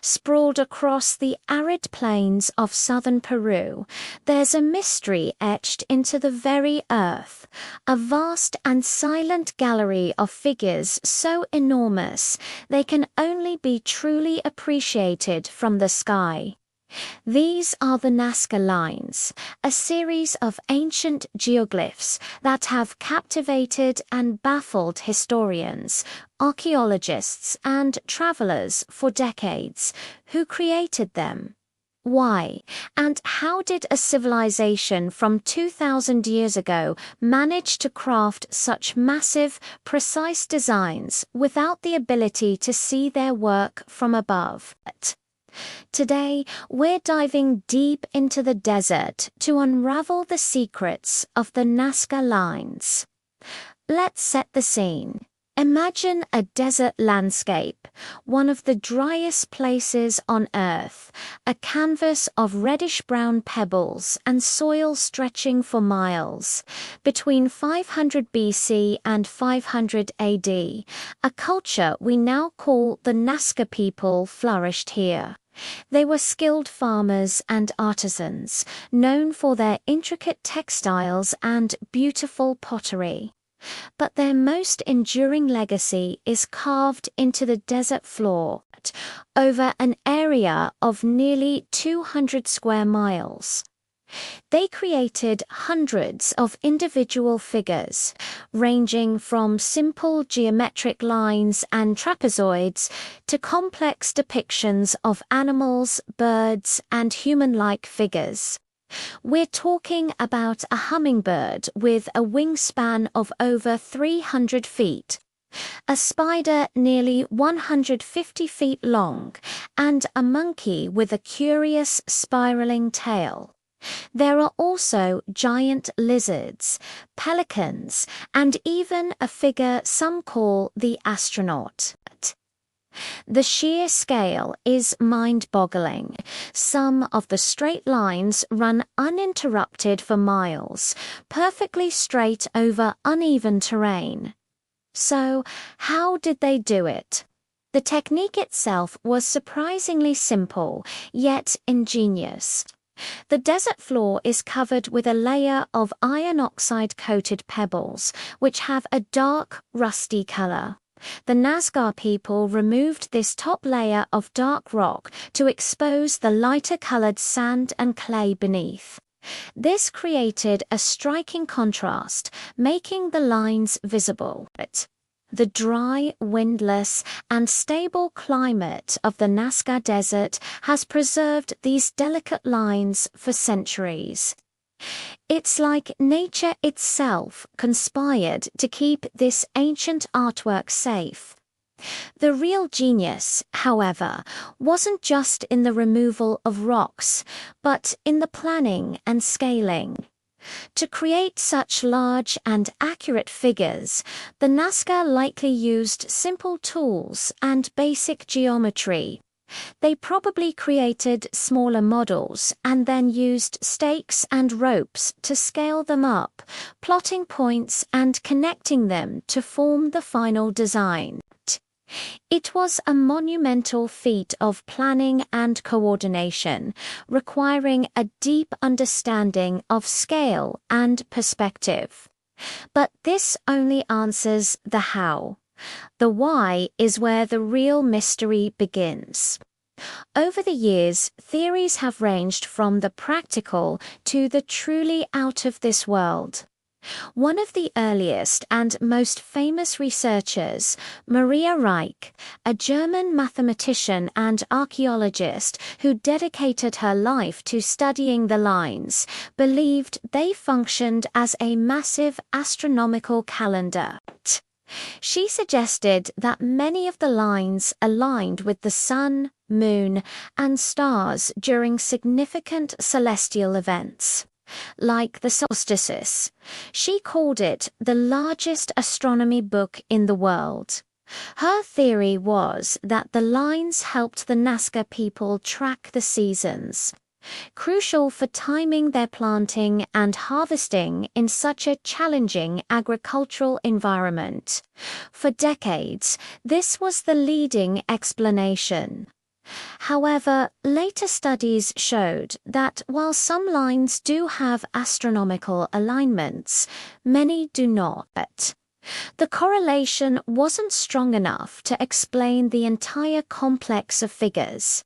Sprawled across the arid plains of southern Peru, there's a mystery etched into the very earth, a vast and silent gallery of figures so enormous they can only be truly appreciated from the sky. These are the Nazca Lines, a series of ancient geoglyphs that have captivated and baffled historians, archaeologists, and travelers for decades. Who created them? Why? And how did a civilization from 2,000 years ago manage to craft such massive, precise designs without the ability to see their work from above? Today, we're diving deep into the desert to unravel the secrets of the Nazca Lines. Let's set the scene. Imagine a desert landscape, one of the driest places on Earth, a canvas of reddish-brown pebbles and soil stretching for miles. Between 500 BC and 500 AD, a culture we now call the Nazca people flourished here. They were skilled farmers and artisans, known for their intricate textiles and beautiful pottery. But their most enduring legacy is carved into the desert floor, over an area of nearly 200 square miles. They created hundreds of individual figures, ranging from simple geometric lines and trapezoids to complex depictions of animals, birds, and human-like figures. We're talking about a hummingbird with a wingspan of over 300 feet, a spider nearly 150 feet long, and a monkey with a curious spiraling tail. There are also giant lizards, pelicans, and even a figure some call the astronaut. The sheer scale is mind-boggling. Some of the straight lines run uninterrupted for miles, perfectly straight over uneven terrain. So, how did they do it? The technique itself was surprisingly simple, yet ingenious. The desert floor is covered with a layer of iron oxide-coated pebbles, which have a dark, rusty color. The Nazca people removed this top layer of dark rock to expose the lighter-colored sand and clay beneath. This created a striking contrast, making the lines visible. The dry, windless, and stable climate of the Nazca Desert has preserved these delicate lines for centuries. It's like nature itself conspired to keep this ancient artwork safe. The real genius, however, wasn't just in the removal of rocks, but in the planning and scaling. To create such large and accurate figures, the Nazca likely used simple tools and basic geometry. They probably created smaller models and then used stakes and ropes to scale them up, plotting points and connecting them to form the final design. It was a monumental feat of planning and coordination, requiring a deep understanding of scale and perspective. But this only answers the how. The why is where the real mystery begins. Over the years, theories have ranged from the practical to the truly out of this world. One of the earliest and most famous researchers, Maria Reich, a German mathematician and archaeologist who dedicated her life to studying the lines, believed they functioned as a massive astronomical calendar. She suggested that many of the lines aligned with the sun, moon, and stars during significant celestial events, like the solstices. She called it the largest astronomy book in the world. Her theory was that the lines helped the Nazca people track the seasons, crucial for timing their planting and harvesting in such a challenging agricultural environment. For decades, this was the leading explanation. However, later studies showed that while some lines do have astronomical alignments, many do not. The correlation wasn't strong enough to explain the entire complex of figures.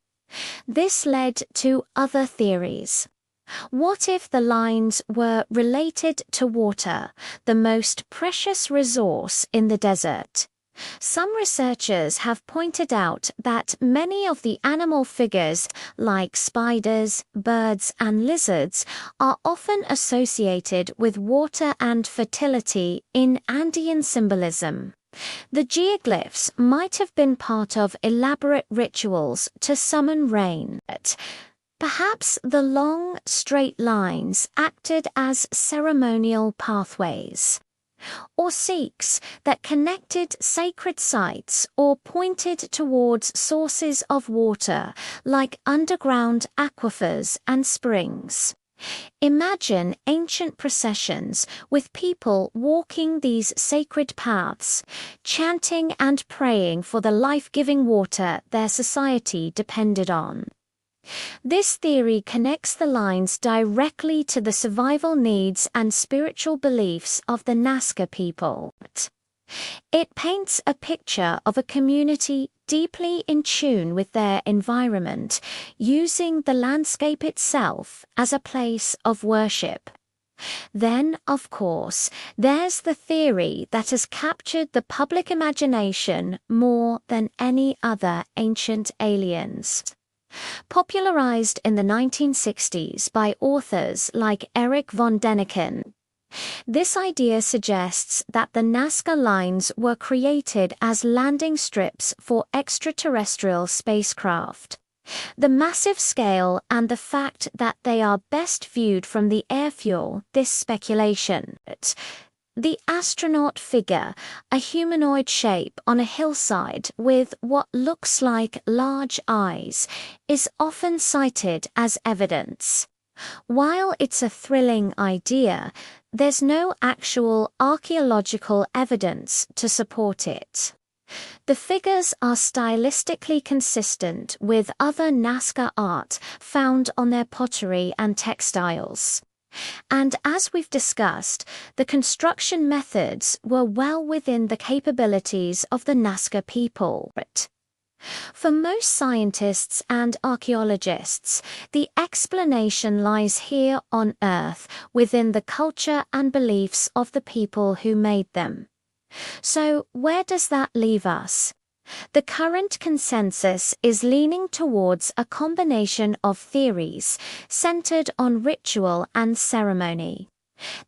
This led to other theories. What if the lines were related to water, the most precious resource in the desert? Some researchers have pointed out that many of the animal figures, like spiders, birds, and lizards, are often associated with water and fertility in Andean symbolism. The geoglyphs might have been part of elaborate rituals to summon rain. Perhaps the long, straight lines acted as ceremonial pathways, or seeks that connected sacred sites or pointed towards sources of water like underground aquifers and springs. Imagine ancient processions with people walking these sacred paths, chanting and praying for the life-giving water their society depended on. This theory connects the lines directly to the survival needs and spiritual beliefs of the Nazca people. It paints a picture of a community deeply in tune with their environment, using the landscape itself as a place of worship. Then, of course, there's the theory that has captured the public imagination more than any other ancient aliens. Popularized in the 1960s by authors like Erich von Däniken, this idea suggests that the Nazca Lines were created as landing strips for extraterrestrial spacecraft. The massive scale and the fact that they are best viewed from the air fuel this speculation. The astronaut figure, a humanoid shape on a hillside with what looks like large eyes, is often cited as evidence. While it's a thrilling idea, there's no actual archaeological evidence to support it. The figures are stylistically consistent with other Nazca art found on their pottery and textiles. And as we've discussed, the construction methods were well within the capabilities of the Nazca people. For most scientists and archaeologists, the explanation lies here on Earth within the culture and beliefs of the people who made them. So where does that leave us? The current consensus is leaning towards a combination of theories centered on ritual and ceremony.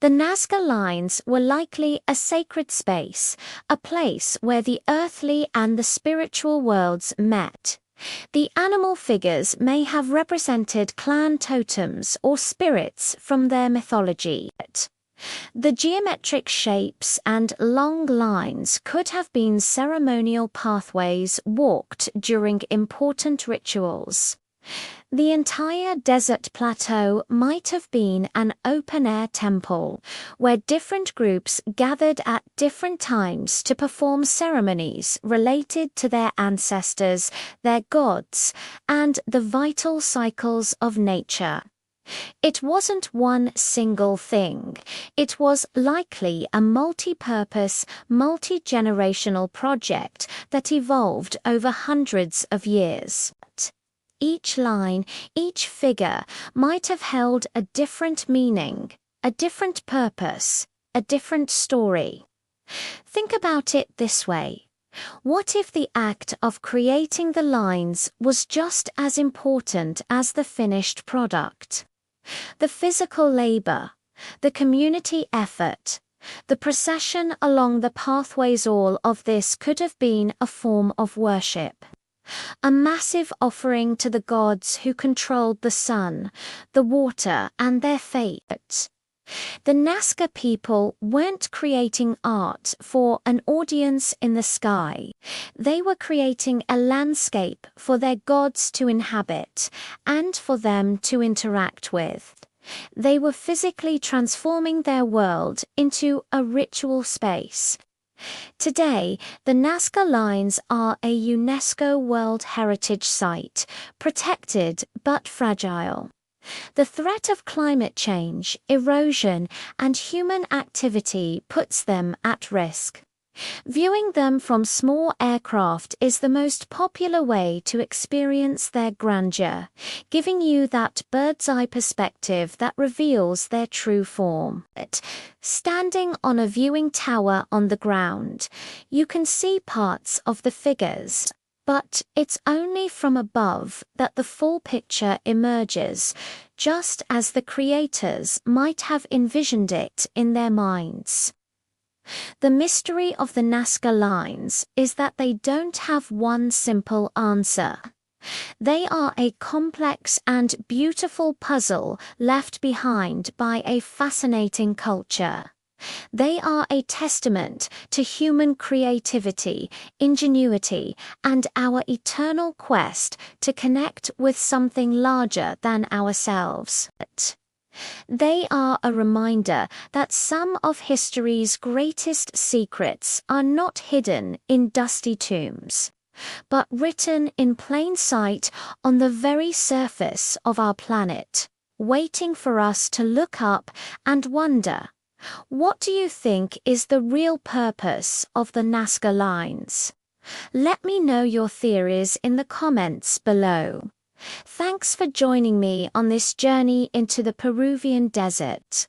The Nazca Lines were likely a sacred space, a place where the earthly and the spiritual worlds met. The animal figures may have represented clan totems or spirits from their mythology. The geometric shapes and long lines could have been ceremonial pathways walked during important rituals. The entire desert plateau might have been an open-air temple, where different groups gathered at different times to perform ceremonies related to their ancestors, their gods, and the vital cycles of nature. It wasn't one single thing. It was likely a multi-purpose, multi-generational project that evolved over hundreds of years. Each line, each figure might have held a different meaning, a different purpose, a different story. Think about it this way. What if the act of creating the lines was just as important as the finished product? The physical labor, the community effort, the procession along the pathways, all of this could have been a form of worship. A massive offering to the gods who controlled the sun, the water, and their fate. The Nazca people weren't creating art for an audience in the sky. They were creating a landscape for their gods to inhabit and for them to interact with. They were physically transforming their world into a ritual space. Today, the Nazca Lines are a UNESCO World Heritage Site, protected but fragile. The threat of climate change, erosion, and human activity puts them at risk. Viewing them from small aircraft is the most popular way to experience their grandeur, giving you that bird's-eye perspective that reveals their true form. Standing on a viewing tower on the ground, you can see parts of the figures, but it's only from above that the full picture emerges, just as the creators might have envisioned it in their minds. The mystery of the Nazca Lines is that they don't have one simple answer. They are a complex and beautiful puzzle left behind by a fascinating culture. They are a testament to human creativity, ingenuity, and our eternal quest to connect with something larger than ourselves. They are a reminder that some of history's greatest secrets are not hidden in dusty tombs, but written in plain sight on the very surface of our planet, waiting for us to look up and wonder, what do you think is the real purpose of the Nazca Lines? Let me know your theories in the comments below. Thanks for joining me on this journey into the Peruvian desert.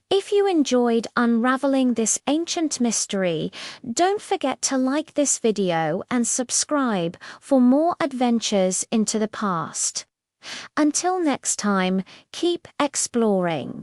If you enjoyed unraveling this ancient mystery, don't forget to like this video and subscribe for more adventures into the past. Until next time, keep exploring.